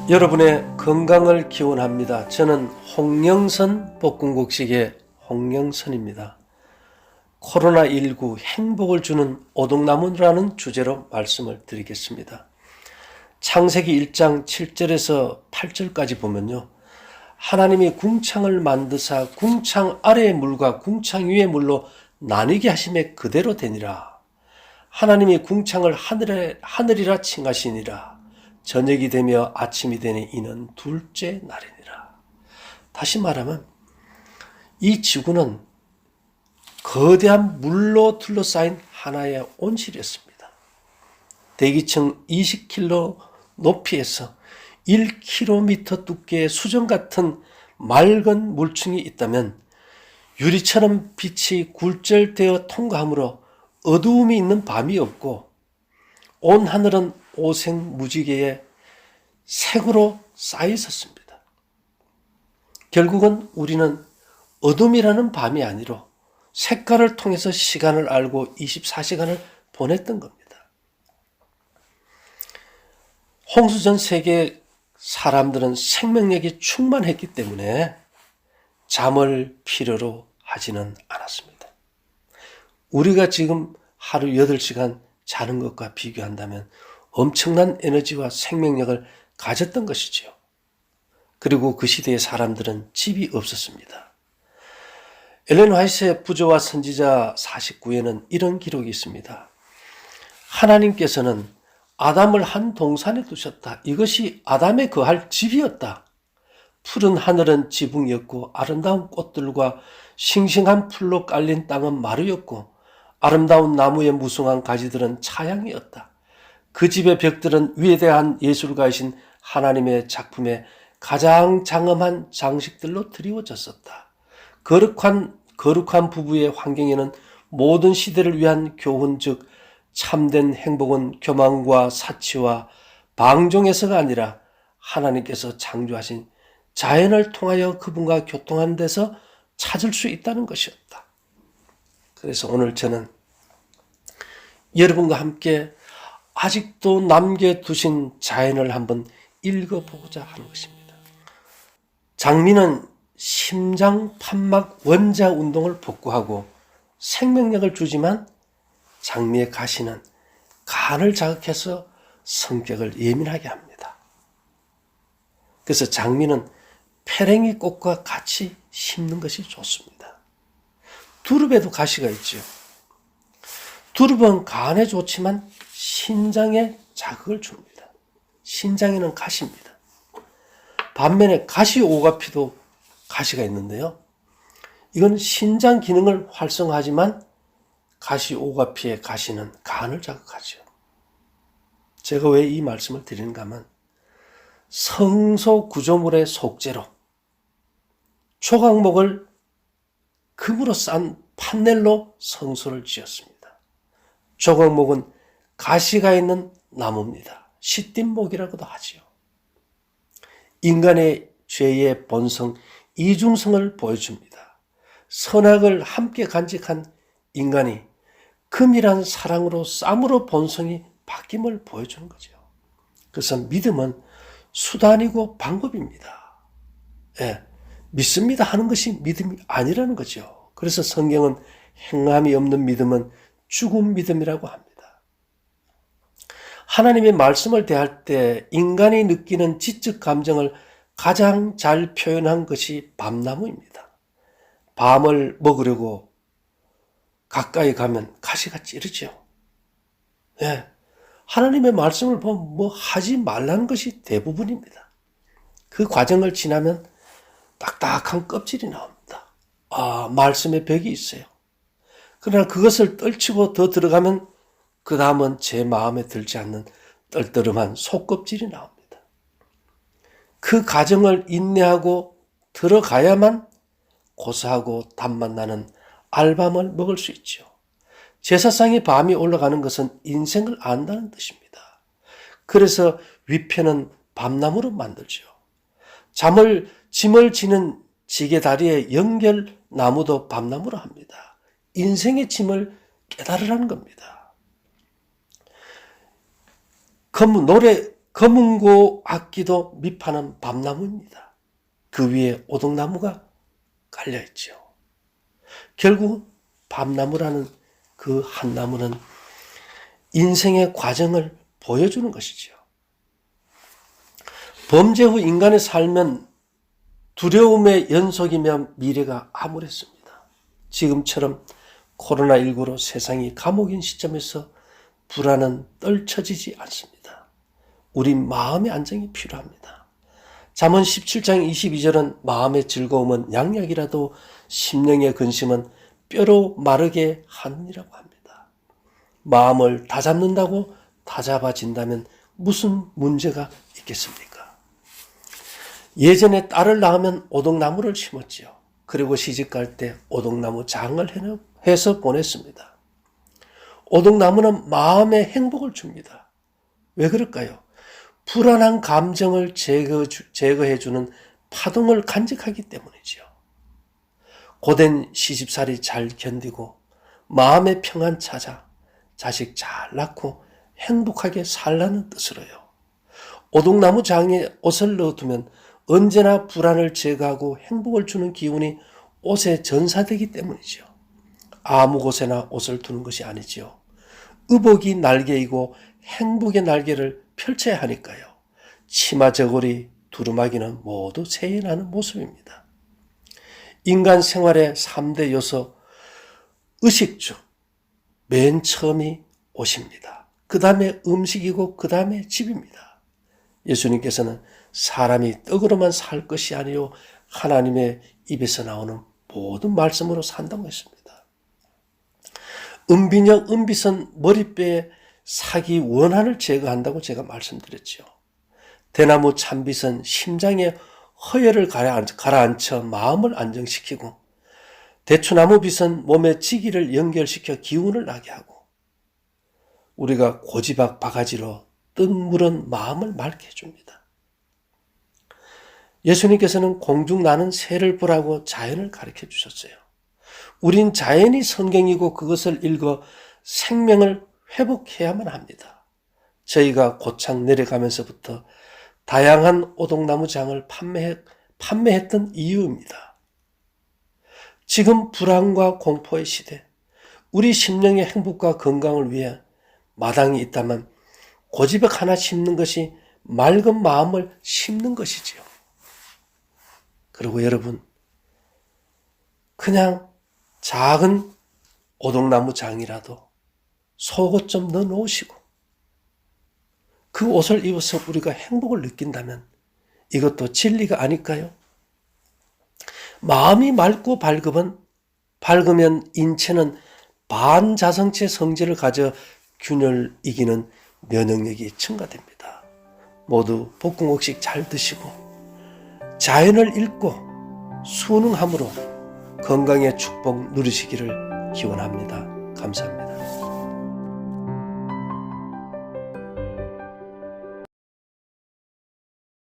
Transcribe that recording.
여러분의 건강을 기원합니다. 저는 홍영선 복근곡식의 홍영선입니다. 코로나19 행복을 주는 오동나무라는 주제로 말씀을 드리겠습니다. 창세기 1장 7절에서 8절까지 보면요, 하나님이 궁창을 만드사 궁창 아래의 물과 궁창 위의 물로 나뉘게 하심에 그대로 되니라. 하나님이 궁창을 하늘이라 칭하시니라. 저녁이 되며 아침이 되니 이는 둘째 날이니라. 다시 말하면 이 지구는 거대한 물로 둘러싸인 하나의 온실이었습니다. 대기층 20km 높이에서 1km 두께의 수정 같은 맑은 물층이 있다면 유리처럼 빛이 굴절되어 통과하므로 어두움이 있는 밤이 없고 온 하늘은 오색무지개의 색으로 쌓여 있었습니다. 결국은 우리는 어둠이라는 밤이 아니로 색깔을 통해서 시간을 알고 24시간을 보냈던 겁니다. 홍수 전 세계 사람들은 생명력이 충만했기 때문에 잠을 필요로 하지는 않았습니다. 우리가 지금 하루 8시간 자는 것과 비교한다면 엄청난 에너지와 생명력을 가졌던 것이지요. 그리고 그 시대의 사람들은 집이 없었습니다. 엘렌 화이트의 부조와 선지자 49에는 이런 기록이 있습니다. 하나님께서는 아담을 한 동산에 두셨다. 이것이 아담의 거할 집이었다. 푸른 하늘은 지붕이었고 아름다운 꽃들과 싱싱한 풀로 깔린 땅은 마루였고 아름다운 나무의 무성한 가지들은 차양이었다. 그 집의 벽들은 위대한 예술가이신 하나님의 작품에 가장 장엄한 장식들로 드리워졌었다. 거룩한 부부의 환경에는 모든 시대를 위한 교훈, 즉 참된 행복은 교만과 사치와 방종에서가 아니라 하나님께서 창조하신 자연을 통하여 그분과 교통하는 데서 찾을 수 있다는 것이었다. 그래서 오늘 저는 여러분과 함께 아직도 남겨두신 자연을 한번 읽어보고자 하는 것입니다. 장미는 심장 판막 원자 운동을 복구하고 생명력을 주지만 장미의 가시는 간을 자극해서 성격을 예민하게 합니다. 그래서 장미는 페랭이 꽃과 같이 심는 것이 좋습니다. 두릅에도 가시가 있죠. 두릅은 간에 좋지만 신장에 자극을 줍니다. 신장에는 가시입니다. 반면에 가시오가피도 가시가 있는데요. 이건 신장 기능을 활성화하지만 가시오가피의 가시는 간을 자극하죠. 제가 왜 이 말씀을 드리는가 하면 성소 구조물의 속재로 초강목을 금으로 싼 판넬로 성소를 지었습니다. 조각목은 가시가 있는 나무입니다. 시띠목이라고도 하지요. 인간의 죄의 본성, 이중성을 보여줍니다. 선악을 함께 간직한 인간이 금이란 사랑으로 쌈으로 본성이 바뀜을 보여주는 거죠. 그래서 믿음은 수단이고 방법입니다. 예, 믿습니다 하는 것이 믿음이 아니라는 거죠. 그래서 성경은 행함이 없는 믿음은 죽은 믿음이라고 합니다. 하나님의 말씀을 대할 때 인간이 느끼는 지적 감정을 가장 잘 표현한 것이 밤나무입니다. 밤을 먹으려고 가까이 가면 가시가 찌르죠. 네. 하나님의 말씀을 보면 뭐 하지 말라는 것이 대부분입니다. 그 과정을 지나면 딱딱한 껍질이 나옵니다. 말씀의 벽이 있어요. 그러나 그것을 떨치고 더 들어가면 그 다음은 제 마음에 들지 않는 떨떠름한 속껍질이 나옵니다. 그 과정을 인내하고 들어가야만 고소하고 단맛 나는 알밤을 먹을 수 있죠. 제사상에 밤이 올라가는 것은 인생을 안다는 뜻입니다. 그래서 위편은 밤나무로 만들죠. 짐을 지는 지게다리의 연결나무도 밤나무로 합니다. 인생의 짐을 깨달으라는 겁니다. 검은고 악기도 밑판은 밤나무입니다. 그 위에 오동나무가 깔려있죠. 결국 밤나무라는 그 한 나무는 인생의 과정을 보여주는 것이죠. 범죄 후 인간의 삶은 두려움의 연속이며 미래가 암울했습니다. 지금처럼 코로나19로 세상이 감옥인 시점에서 불안은 떨쳐지지 않습니다. 우리 마음의 안정이 필요합니다. 잠언 17장 22절은 마음의 즐거움은 양약이라도 심령의 근심은 뼈로 마르게 하느니라고 합니다. 마음을 다잡는다고 다잡아진다면 무슨 문제가 있겠습니까? 예전에 딸을 낳으면 오동나무를 심었지요. 그리고 시집갈 때 오동나무 장을 해서 보냈습니다. 오동나무는 마음의 행복을 줍니다. 왜 그럴까요? 불안한 감정을 제거해주는 파동을 간직하기 때문이죠. 고된 시집살이 잘 견디고 마음의 평안 찾아 자식 잘 낳고 행복하게 살라는 뜻으로요. 오동나무 장에 옷을 넣어두면 언제나 불안을 제거하고 행복을 주는 기운이 옷에 전사되기 때문이죠. 아무 곳에나 옷을 두는 것이 아니지요. 의복이 날개이고 행복의 날개를 펼쳐야 하니까요. 치마, 저고리, 두루마기는 모두 세인하는 모습입니다. 인간 생활의 3대 요소, 의식주, 맨 처음이 옷입니다. 그 다음에 음식이고 그 다음에 집입니다. 예수님께서는 사람이 떡으로만 살 것이 아니요 하나님의 입에서 나오는 모든 말씀으로 산다고 했습니다. 은비녀, 은빛은 머리뼈에 사기 원한을 제거한다고 제가 말씀드렸죠. 대나무 참빛은 심장에 허혈을 가라앉혀 마음을 안정시키고, 대추나무 빛은 몸의 지기를 연결시켜 기운을 나게 하고, 우리가 고지박 바가지로 뜻물은 마음을 맑게 해줍니다. 예수님께서는 공중 나는 새를 보라고 자연을 가르쳐 주셨어요. 우린 자연이 성경이고 그것을 읽어 생명을 회복해야만 합니다. 저희가 고창 내려가면서부터 다양한 오동나무 장을 판매했던 이유입니다. 지금 불안과 공포의 시대, 우리 심령의 행복과 건강을 위해 마당이 있다면 고지백 하나 심는 것이 맑은 마음을 심는 것이지요. 그리고 여러분, 그냥 작은 오동나무 장이라도 속옷 좀 넣어 놓으시고 그 옷을 입어서 우리가 행복을 느낀다면 이것도 진리가 아닐까요? 마음이 맑고 밝으면 인체는 반자성체 성질을 가져 균열 이기는 면역력이 증가됩니다. 모두 볶음국식 잘 드시고 자연을 읽고 순응함으로 건강의 축복 누리시기를 기원합니다. 감사합니다.